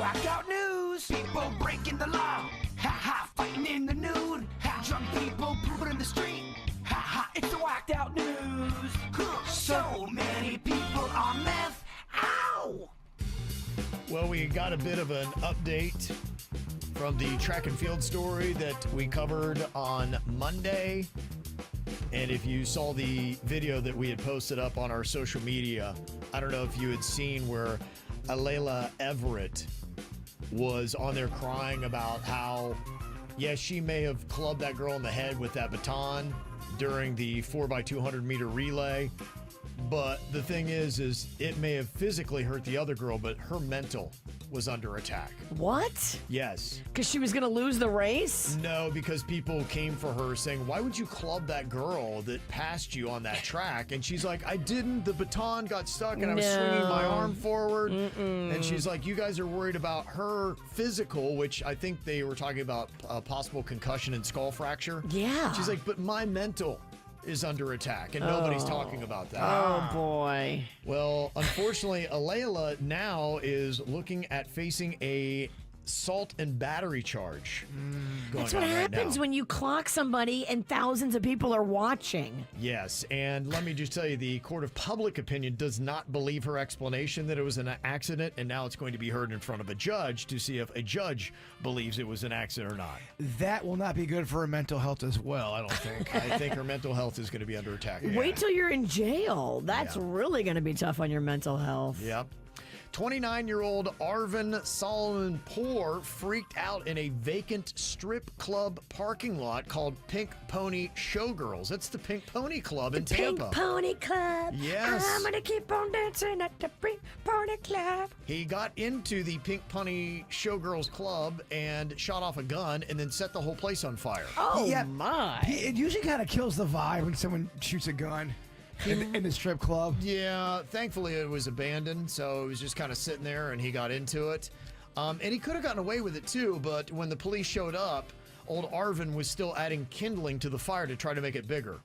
whacked out news. People breaking the law. Ha ha, fighting in the nude. Ha, drunk people pooping in the street. Ha ha, it's the whacked out news. So many people on meth. Ow! Well, we got a bit of an update from the track and field story that we covered on Monday. And if you saw the video that we had posted up on our social media, I don't know if you had seen where Alayla Everett was on there crying about how, yes, she may have clubbed that girl in the head with that baton during the 4x200 meter relay. But the thing is it may have physically hurt the other girl, but her mental was under attack. What? Yes. Because she was going to lose the race? No, because people came for her saying, why would you club that girl that passed you on that track? And she's like, I didn't. The baton got stuck and I was swinging my arm forward. And she's like, you guys are worried about her physical, which I think they were talking about possible concussion and skull fracture. Yeah. She's like, but my mental is under attack, and nobody's talking about that. Oh, boy. Well, unfortunately, Alayla now is looking at facing a assault and battery charge. That's what happens when you clock somebody and thousands of people are watching. Yes, and let me just tell you, the court of public opinion does not believe her explanation that it was an accident, and now it's going to be heard in front of a judge to see if a judge believes it was an accident or not. That will not be good for her mental health as well, I don't think. I think her mental health is going to be under attack. Wait till you're in jail. That's really going to be tough on your mental health. Yep. 29-year-old Arvin Solomon Poor freaked out in a vacant strip club parking lot called Pink Pony Showgirls. That's the Pink Pony Club in Tampa. Pink Pony Club. Yes. I'm going to keep on dancing at the Pink Pony Club. He got into the Pink Pony Showgirls Club and shot off a gun and then set the whole place on fire. Oh, Yeah, my. It usually kind of kills the vibe when someone shoots a gun in the strip club. Yeah, thankfully it was abandoned, so it was just kind of sitting there and he got into it. And he could have gotten away with it too, but when the police showed up, old Arvin was still adding kindling to the fire to try to make it bigger.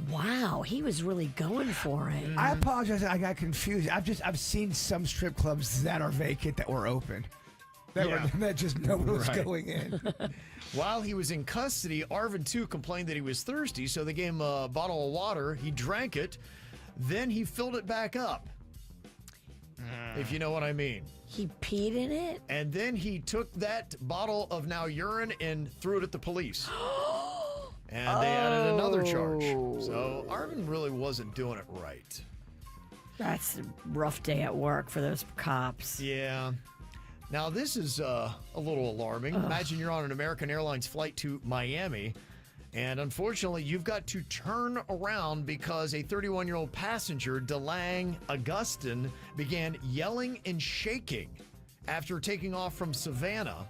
Wow, he was really going for it. I apologize, I got confused. I've seen some strip clubs that are vacant that were open. That just no one was going in. While he was in custody, Arvin, too, complained that he was thirsty, so they gave him a bottle of water. He drank it. Then he filled it back up, if you know what I mean. He peed in it? And then he took that bottle of now urine and threw it at the police. And they added another charge. So Arvin really wasn't doing it right. That's a rough day at work for those cops. Yeah. Now, this is a little alarming. Imagine you're on an American Airlines flight to Miami, and unfortunately, you've got to turn around because a 31-year-old passenger, DeLang Augustin, began yelling and shaking after taking off from Savannah.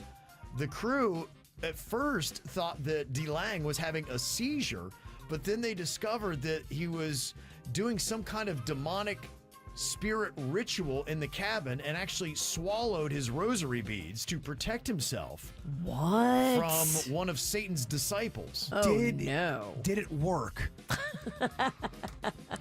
The crew at first thought that DeLang was having a seizure, but then they discovered that he was doing some kind of demonic spirit ritual in the cabin and actually swallowed his rosary beads to protect himself. What? From one of Satan's disciples. Oh, no. Did it work?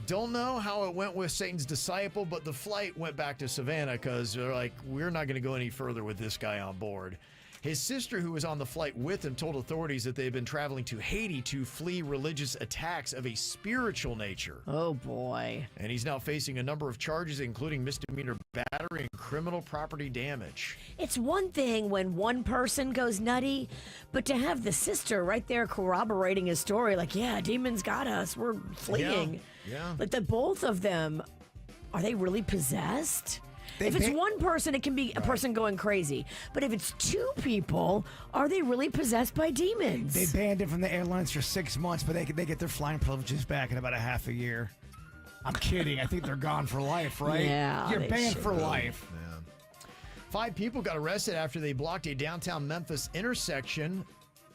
Don't know how it went with Satan's disciple, but the flight went back to Savannah because they're like, we're not going to go any further with this guy on board. His sister, who was on the flight with him, told authorities that they had been traveling to Haiti to flee religious attacks of a spiritual nature. Oh, boy. And he's now facing a number of charges, including misdemeanor battery and criminal property damage. It's one thing when one person goes nutty, but to have the sister right there corroborating his story, like, yeah, demons got us, we're fleeing. Yeah. Like, the both of them, are they really possessed? If it's one person, it can be a person going crazy. But if it's two people, are they really possessed by demons? They banned him from the airlines for 6 months, but they get their flying privileges back in about a half a year. I'm kidding. I think they're gone for life, right? Yeah, You're banned for life. Yeah. 5 people got arrested after they blocked a downtown Memphis intersection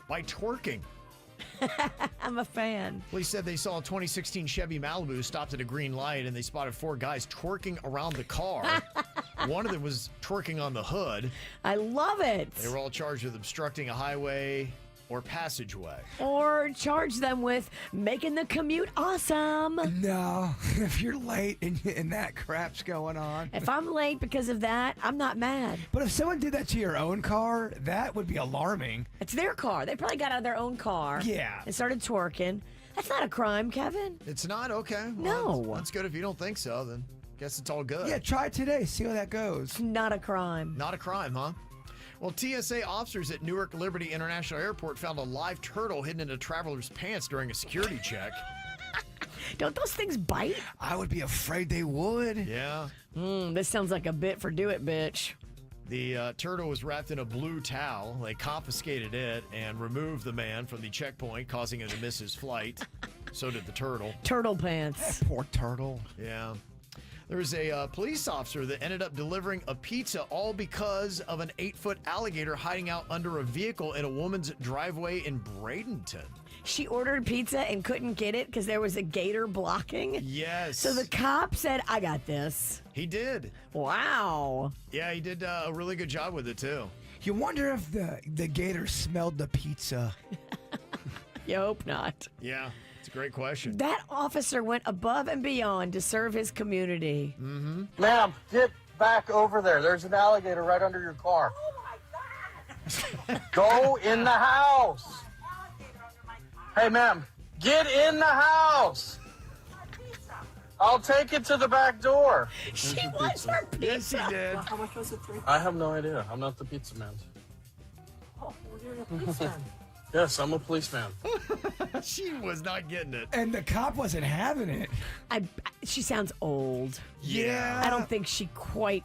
by twerking. I'm a fan. Police said they saw a 2016 Chevy Malibu stopped at a green light and they spotted 4 guys twerking around the car. One of them was twerking on the hood. I love it. They were all charged with obstructing a highway, or passageway. Or charge them with making the commute awesome. No, if you're late and that crap's going on. If I'm late because of that, I'm not mad. But if someone did that to your own car, that would be alarming. It's their car. They probably got out of their own car. Yeah. And started twerking. That's not a crime, Kevin. It's not? Okay. No. That's good. If you don't think so, then guess it's all good. Yeah, try it today. See how that goes. It's not a crime. Not a crime, huh? Well, TSA officers at Newark Liberty International Airport found a live turtle hidden in a traveler's pants during a security check. Don't those things bite? I would be afraid they would. Yeah. This sounds like a bit for Do It, bitch. The turtle was wrapped in a blue towel. They confiscated it and removed the man from the checkpoint, causing him to miss his flight. So did the turtle. Turtle pants. Poor turtle. Yeah. There was a police officer that ended up delivering a pizza all because of an 8-foot alligator hiding out under a vehicle in a woman's driveway in Bradenton. She ordered pizza and couldn't get it because there was a gator blocking. Yes. So the cop said, I got this. He did. Wow. Yeah, he did a really good job with it, too. You wonder if the gator smelled the pizza. You hope not. Yeah, it's a great question. That officer went above and beyond to serve his community. Ma'am, get back over there. There's an alligator right under your car. Oh my God! Go in the house. Hey, ma'am, get in the house. I'll take it to the back door. She wants her Yes, pizza. he did. How much was it? $3? I have no idea. I'm not the pizza man. Oh, well, you're a policeman. Yes, I'm a policeman. She was not getting it. And the cop wasn't having it. She sounds old. Yeah. I don't think she quite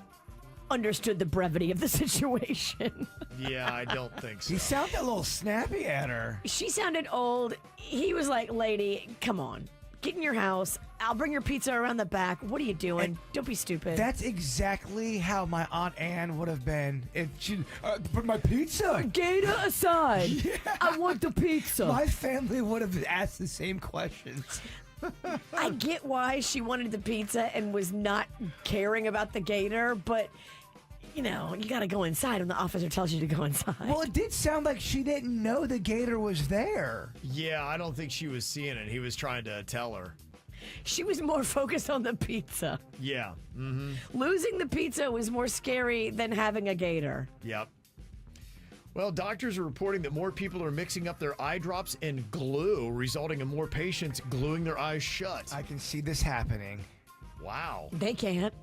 understood the brevity of the situation. Yeah, I don't think so. He sounded a little snappy at her. She sounded old. He was like, lady, come on. Get in your house. I'll bring your pizza around the back. What are you doing? And Don't be stupid. That's exactly how my Aunt Anne would have been if she put my pizza. Gator aside. I want the pizza. My family would have asked the same questions. I get why she wanted the pizza and was not caring about the gator, but you know, you got to go inside when the officer tells you to go inside. Well, it did sound like she didn't know the gator was there. Yeah, I don't think she was seeing it. He was trying to tell her. She was more focused on the pizza. Yeah. Mm-hmm. Losing the pizza was more scary than having a gator. Yep. Well, doctors are reporting that more people are mixing up their eye drops and glue, resulting in more patients gluing their eyes shut. I can see this happening. Wow. They can't.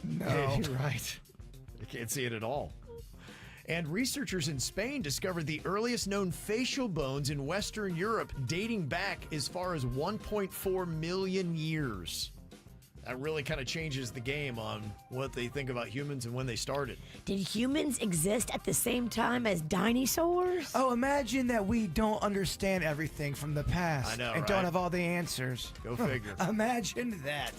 No. Yeah, you're right. You can't see it at all. And researchers in Spain discovered the earliest known facial bones in Western Europe dating back as far as 1.4 million years. That really kind of changes the game on what they think about humans and when they started. Did humans exist at the same time as dinosaurs? Oh, imagine that we don't understand everything from the past. I know, and right? don't have all the answers. Go figure. Imagine that.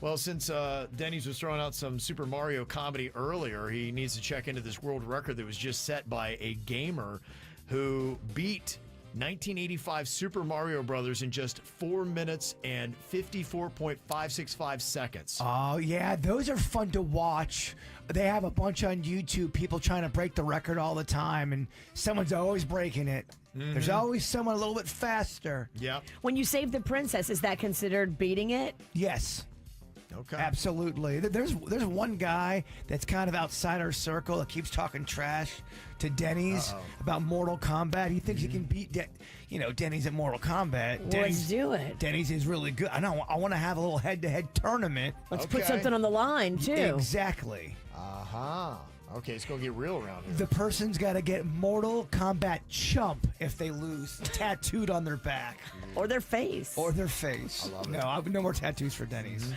Well, since Denny's was throwing out some Super Mario comedy earlier, he needs to check into this world record that was just set by a gamer who beat 1985 Super Mario Brothers in just 4 minutes and 54.565 seconds. Oh, yeah, those are fun to watch. They have a bunch on YouTube, people trying to break the record all the time, and someone's always breaking it. There's always someone a little bit faster. Yep. When you save the princess, is that considered beating it? Yes. Okay. Absolutely. There's one guy that's kind of outside our circle that keeps talking trash to Denny's about Mortal Kombat. He thinks he can beat Denny's at Mortal Kombat. Let's do it. Denny's is really good. I know. I want to have a little head-to-head tournament. Let's put Okay. something on the line, too. Exactly. Uh-huh. Okay, it's going to get real around here. The person's got to get Mortal Kombat chump if they lose, tattooed on their back Or their face. or their face. No more tattoos for Denny's.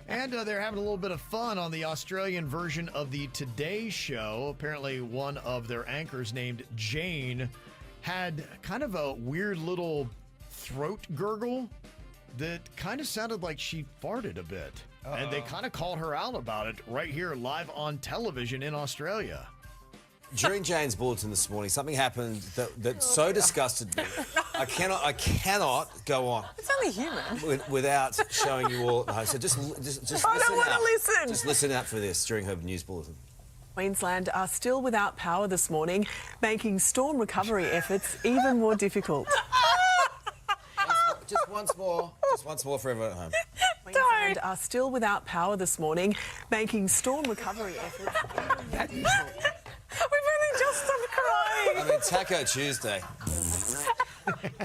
And they're having a little bit of fun on the Australian version of the Today Show. Apparently, one of their anchors named Jane had kind of a weird little throat gurgle that kind of sounded like she farted a bit. And they kind of called her out about it right here live on television in Australia. During Jane's bulletin this morning, something happened that so disgusted me. I cannot go on. It's only human. Without showing you all at home. So just I listen don't want out. to listen. Just listen out for this during her news bulletin. Queensland are still without power this morning, making storm recovery efforts even more difficult. Just once more. Just once more for everyone at home. Queensland are still without power this morning, making storm recovery efforts even more difficult. We've only just stopped crying. I mean, Taco Tuesday.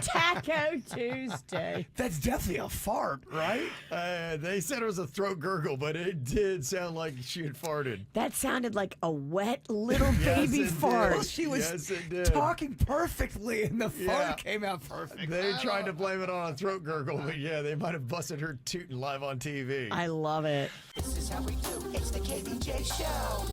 Taco Tuesday. That's definitely a fart, right? They said it was a throat gurgle, but it did sound like she had farted. That sounded like a wet little baby it fart. did. Well, she was Yes, it did. talking perfectly, and the Yeah. fart came out perfect. They tried to blame it on a throat gurgle, but yeah, they might have busted her tooting live on TV. I love it. This is how we do. It's the KBJ Show.